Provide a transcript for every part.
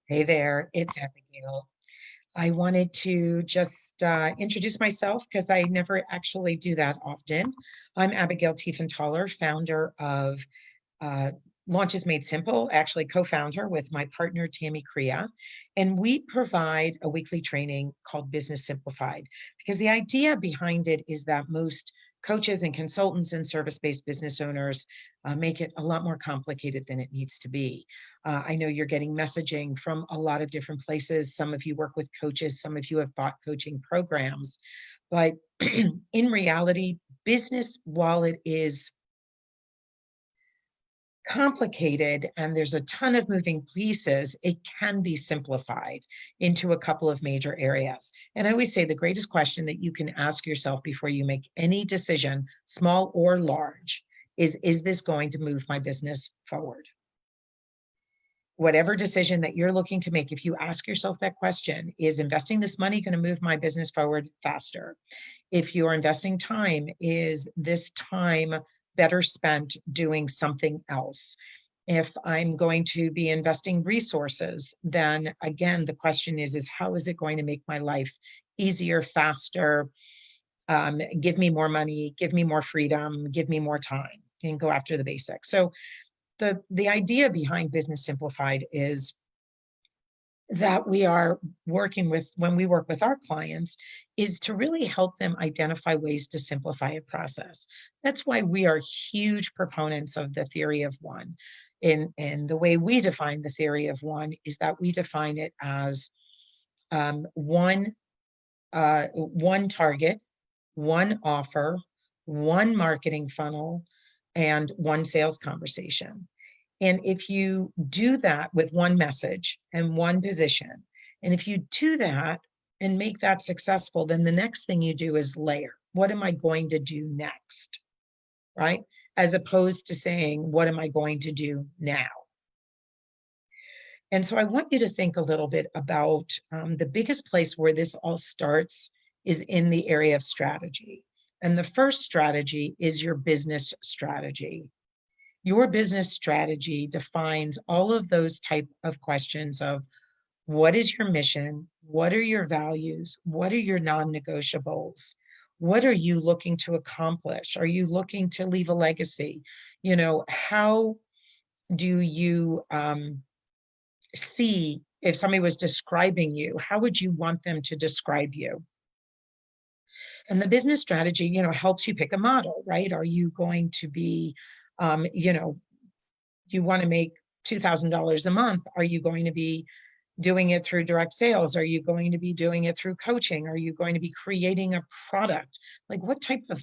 Hey there, it's Abigail. I wanted to just introduce myself because I never actually do that often. I'm Abigail Tiefenthaler, founder of uh, Launches Made Simple, actually co-founder with my partner, Tammy Crea. And we provide a weekly training called Business Simplified because the idea behind it is that most coaches and consultants and service-based business owners make it a lot more complicated than it needs to be. I know you're getting messaging from a lot of different places. Some of you work with coaches, some of you have bought coaching programs, but in reality, business, while it is complicated and there's a ton of moving pieces, it can be simplified into a couple of major areas. And I always say the greatest question that you can ask yourself before you make any decision, small or large, is this going to move my business forward? Whatever decision that you're looking to make, if you ask yourself that question, is investing this money going to move my business forward faster? If you're investing time, is this time better spent doing something else? If I'm going to be investing resources, then again, the question is how is it going to make my life easier, faster, give me more money, give me more freedom, give me more time, and go after the basics. So the idea behind Business Simplified is that we are working with, when we work with our clients, is to really help them identify ways to simplify a process. That's why we are huge proponents of the theory of one. And the way we define the theory of one is that we define it as one target, one offer, one marketing funnel, and one sales conversation. And if you do that with one message and one position, and if you do that and make that successful, then the next thing you do is layer. What am I going to do next? Right? As opposed to saying, what am I going to do now? And so I want you to think a little bit about the biggest place where this all starts is in the area of strategy. And the first strategy is your business strategy. Your business strategy defines all of those type of questions of what is your mission? What are your values? What are your non-negotiables? What are you looking to accomplish? Are you looking to leave a legacy? How do you see, if somebody was describing you, how would you want them to describe you? And the business strategy, helps you pick a model, right? Are you going to be, you want to make $2,000 a month? Are you going to be doing it through direct sales? Are you going to be doing it through coaching? Are you going to be creating a product? Like, what type of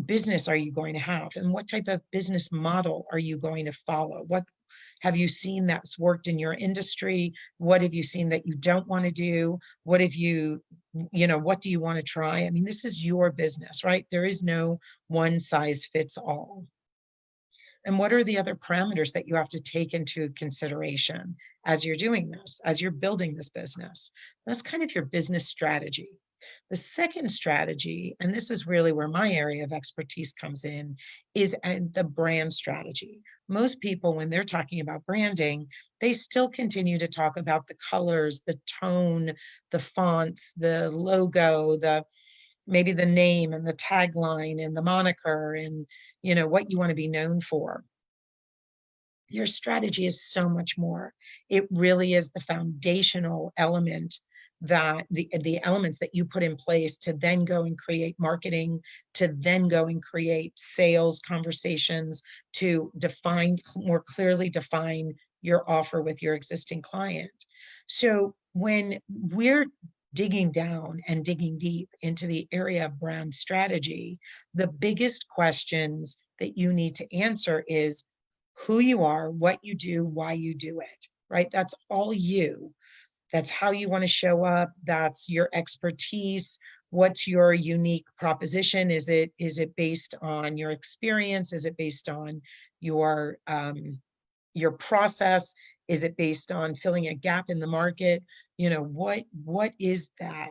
business are you going to have? And what type of business model are you going to follow? What have you seen that's worked in your industry? What have you seen that you don't want to do? What have what do you want to try? I mean, this is your business, right? There is no one size fits all. And what are the other parameters that you have to take into consideration as you're doing this, as you're building this business? That's kind of your business strategy. The second strategy, and this is really where my area of expertise comes in, is the brand strategy. Most people, when they're talking about branding, they still continue to talk about the colors, the tone, the fonts, the logo, maybe the name and the tagline and the moniker and what you want to be known for. Your strategy is so much more. It really is the foundational element, that the elements that you put in place to then go and create marketing, to then go and create sales conversations, to more clearly define your offer with your existing client. So when we're digging down and digging deep into the area of brand strategy, the biggest questions that you need to answer is who you are, what you do, why you do it, right? That's all you. That's how you want to show up. That's your expertise. What's your unique proposition? Is it based on your experience? Is it based on your process? Is it based on filling a gap in the market? What is that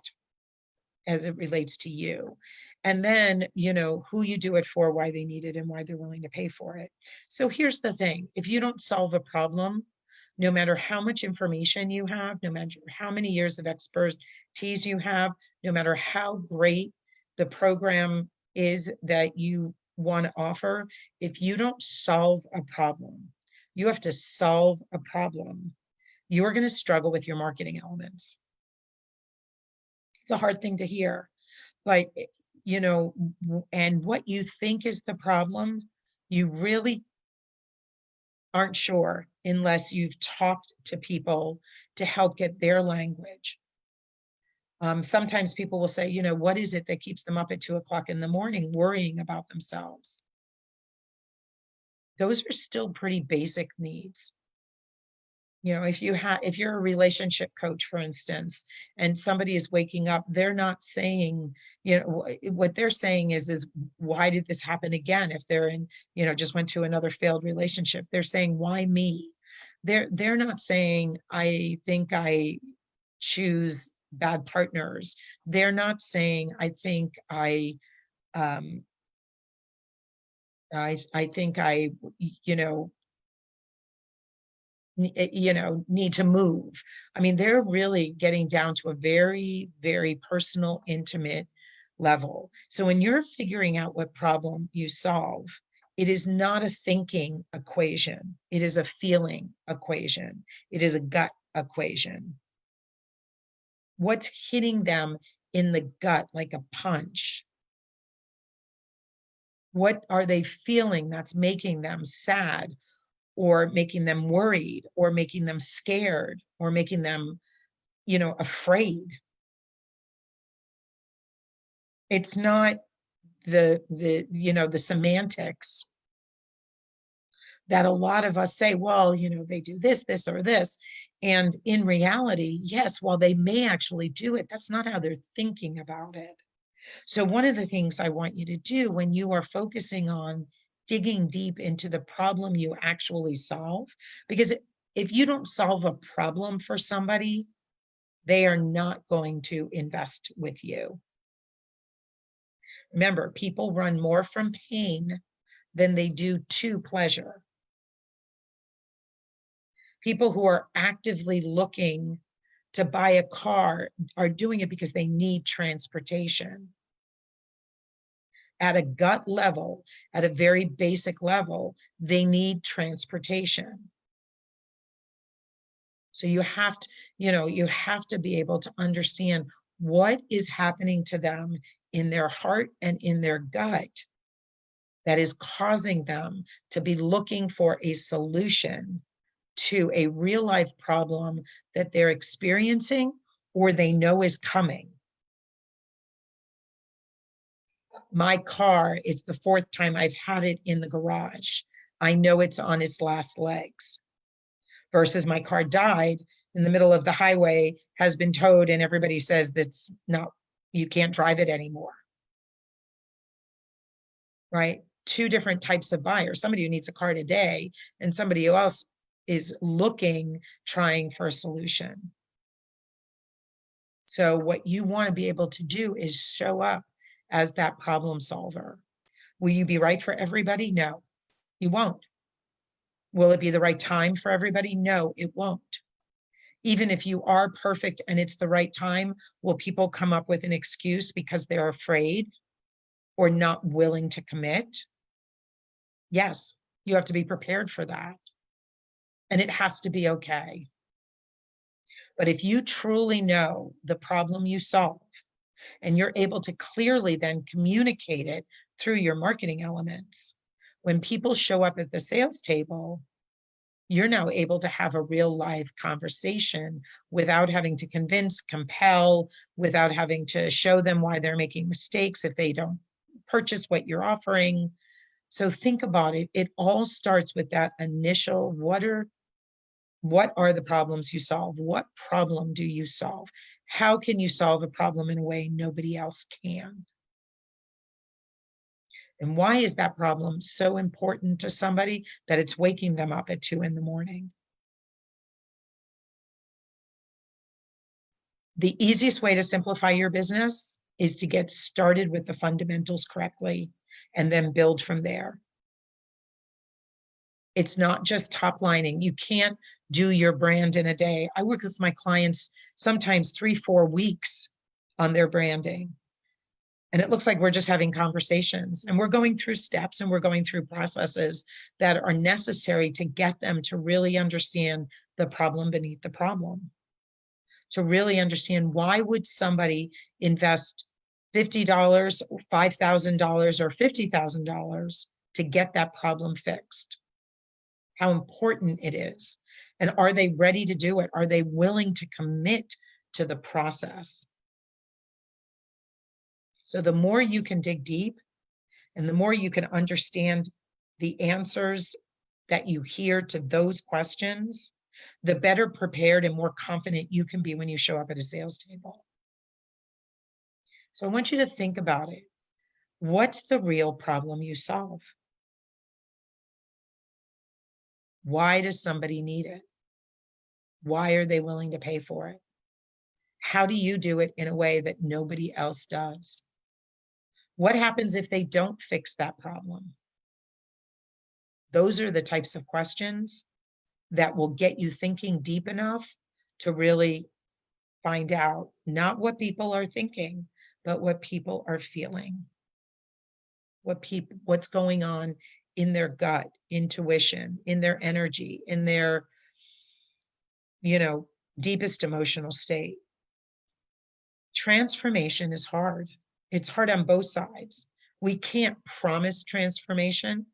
as it relates to you? And then, who you do it for, why they need it, and why they're willing to pay for it. So here's the thing. If you don't solve a problem, no matter how much information you have, no matter how many years of expertise you have, no matter how great the program is that you want to offer, if you don't solve a problem, you have to solve a problem, you're going to struggle with your marketing elements. It's a hard thing to hear, but you know, and what you think is the problem, you really aren't sure unless you've talked to people to help get their language. Sometimes people will say, you know, what is it that keeps them up at 2 o'clock in the morning worrying about themselves? Those are still pretty basic needs. You know, if you're a relationship coach, for instance, and somebody is waking up, they're not saying, you know, what they're saying is why did this happen again? If they're in, you know, just went to another failed relationship, they're saying, why me? They're not saying, I think I choose bad partners. They're not saying, I think um I think you know, you know, need to move. I mean, they're really getting down to a very, very personal, intimate level. So when you're figuring out what problem you solve, it is not a thinking equation. It is a feeling equation. It is a gut equation. What's hitting them in the gut like a punch? What are they feeling that's making them sad, or making them worried, or making them scared, or making them, you know, afraid? It's not you know, the semantics that a lot of us say, well, you know, they do this, this, or this. And in reality, yes, while they may actually do it, that's not how they're thinking about it. So one of the things I want you to do when you are focusing on digging deep into the problem you actually solve, because if you don't solve a problem for somebody, they are not going to invest with you. Remember, people run more from pain than they do to pleasure. People who are actively looking to buy a car are doing it because they need transportation. At a gut level, at a very basic level, they need transportation. So you have to, you know, you have to be able to understand what is happening to them in their heart and in their gut that is causing them to be looking for a solution to a real life problem that they're experiencing or they know is coming. My car, it's the fourth time I've had it in the garage. I know it's on its last legs. Versus my car died in the middle of the highway, has been towed, and everybody says that's not, you can't drive it anymore. Right? Two different types of buyers, somebody who needs a car today and somebody else is looking, trying for a solution. So what you want to be able to do is show up as that problem solver. Will you be right for everybody? No, you won't. Will it be the right time for everybody? No, it won't. Even if you are perfect and it's the right time, will people come up with an excuse because they're afraid or not willing to commit? Yes, you have to be prepared for that. And it has to be okay. But if you truly know the problem you solve and you're able to clearly then communicate it through your marketing elements, when people show up at the sales table, you're now able to have a real live conversation without having to convince, compel, without having to show them why they're making mistakes if they don't purchase what you're offering. So think about it. It all starts with that initial, what are the problems you solve? What problem do you solve? How can you solve a problem in a way nobody else can? And why is that problem so important to somebody that it's waking them up at 2 a.m? The easiest way to simplify your business is to get started with the fundamentals correctly and then build from there. It's not just top lining. You can't do your brand in a day. I work with my clients sometimes 3-4 weeks on their branding. And it looks like we're just having conversations and we're going through steps and we're going through processes that are necessary to get them to really understand the problem beneath the problem. To really understand, why would somebody invest $50, $5,000, or $50,000 to get that problem fixed? How important it is. And are they ready to do it? Are they willing to commit to the process? So the more you can dig deep and the more you can understand the answers that you hear to those questions, the better prepared and more confident you can be when you show up at a sales table. So I want you to think about it. What's the real problem you solve? Why does somebody need it? Why are they willing to pay for it? How do you do it in a way that nobody else does? What happens if they don't fix that problem? Those are the types of questions that will get you thinking deep enough to really find out not what people are thinking, but what people are feeling. What's going on in their gut, intuition, in their energy, in their, deepest emotional state. Transformation is hard. It's hard on both sides. We can't promise transformation.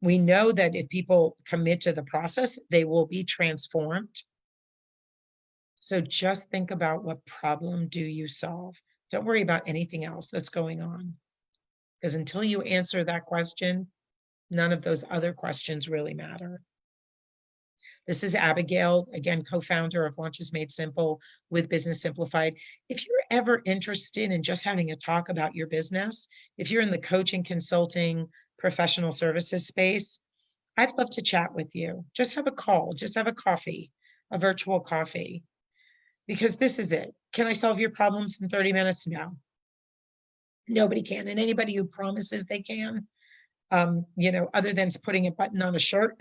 We know that if people commit to the process, they will be transformed. So just think about, what problem do you solve? Don't worry about anything else that's going on. Because until you answer that question, none of those other questions really matter. This is Abigail, again, co-founder of Launches Made Simple with Business Simplified. If you're ever interested in just having a talk about your business, if you're in the coaching, consulting, professional services space, I'd love to chat with you. Just have a call, just have a coffee, a virtual coffee, because this is it. Can I solve your problems in 30 minutes? No, nobody can. And anybody who promises they can, other than putting a button on a shirt,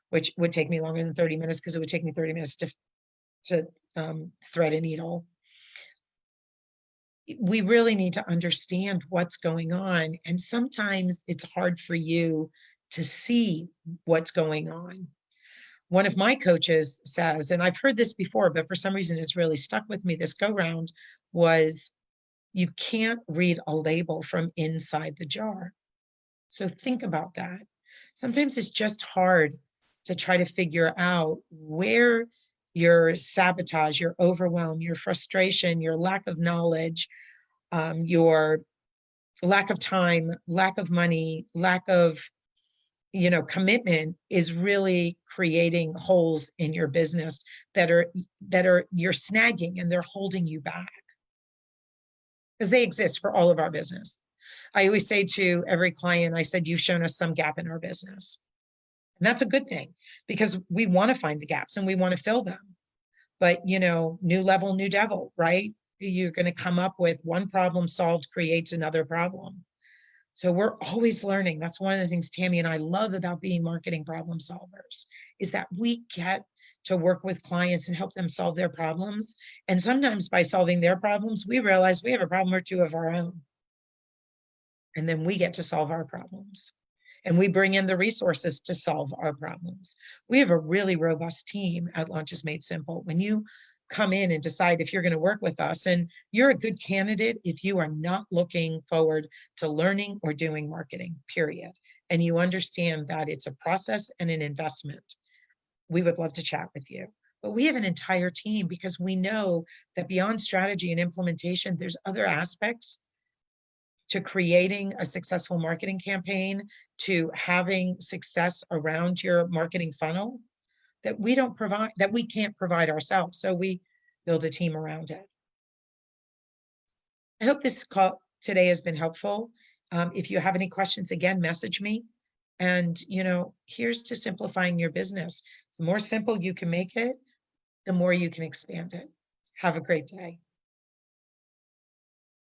which would take me longer than 30 minutes because it would take me 30 minutes to thread a needle. We really need to understand what's going on. And sometimes it's hard for you to see what's going on. One of my coaches says, and I've heard this before, but for some reason it's really stuck with me this go round, was you can't read a label from inside the jar. So think about that. Sometimes it's just hard to try to figure out where your sabotage, your overwhelm, your frustration, your lack of knowledge, your lack of time, lack of money, lack of commitment is really creating holes in your business that are you're snagging and they're holding you back, because they exist for all of our business. I always say to every client, I said, you've shown us some gap in our business. And that's a good thing, because we want to find the gaps and we want to fill them. But, new level, new devil, right? You're going to come up with one problem solved creates another problem. So we're always learning. That's one of the things Tammy and I love about being marketing problem solvers, is that we get to work with clients and help them solve their problems. And sometimes by solving their problems, we realize we have a problem or two of our own. And then we get to solve our problems. And we bring in the resources to solve our problems. We have a really robust team at Launches Made Simple. When you come in and decide if you're going to work with us, and you're a good candidate if you are not looking forward to learning or doing marketing, period, and you understand that it's a process and an investment, we would love to chat with you. But we have an entire team, because we know that beyond strategy and implementation, there's other aspects to creating a successful marketing campaign, to having success around your marketing funnel, that we don't provide, that we can't provide ourselves. So we build a team around it. I hope this call today has been helpful. If you have any questions, again, message me. And, here's to simplifying your business. The more simple you can make it, the more you can expand it. Have a great day.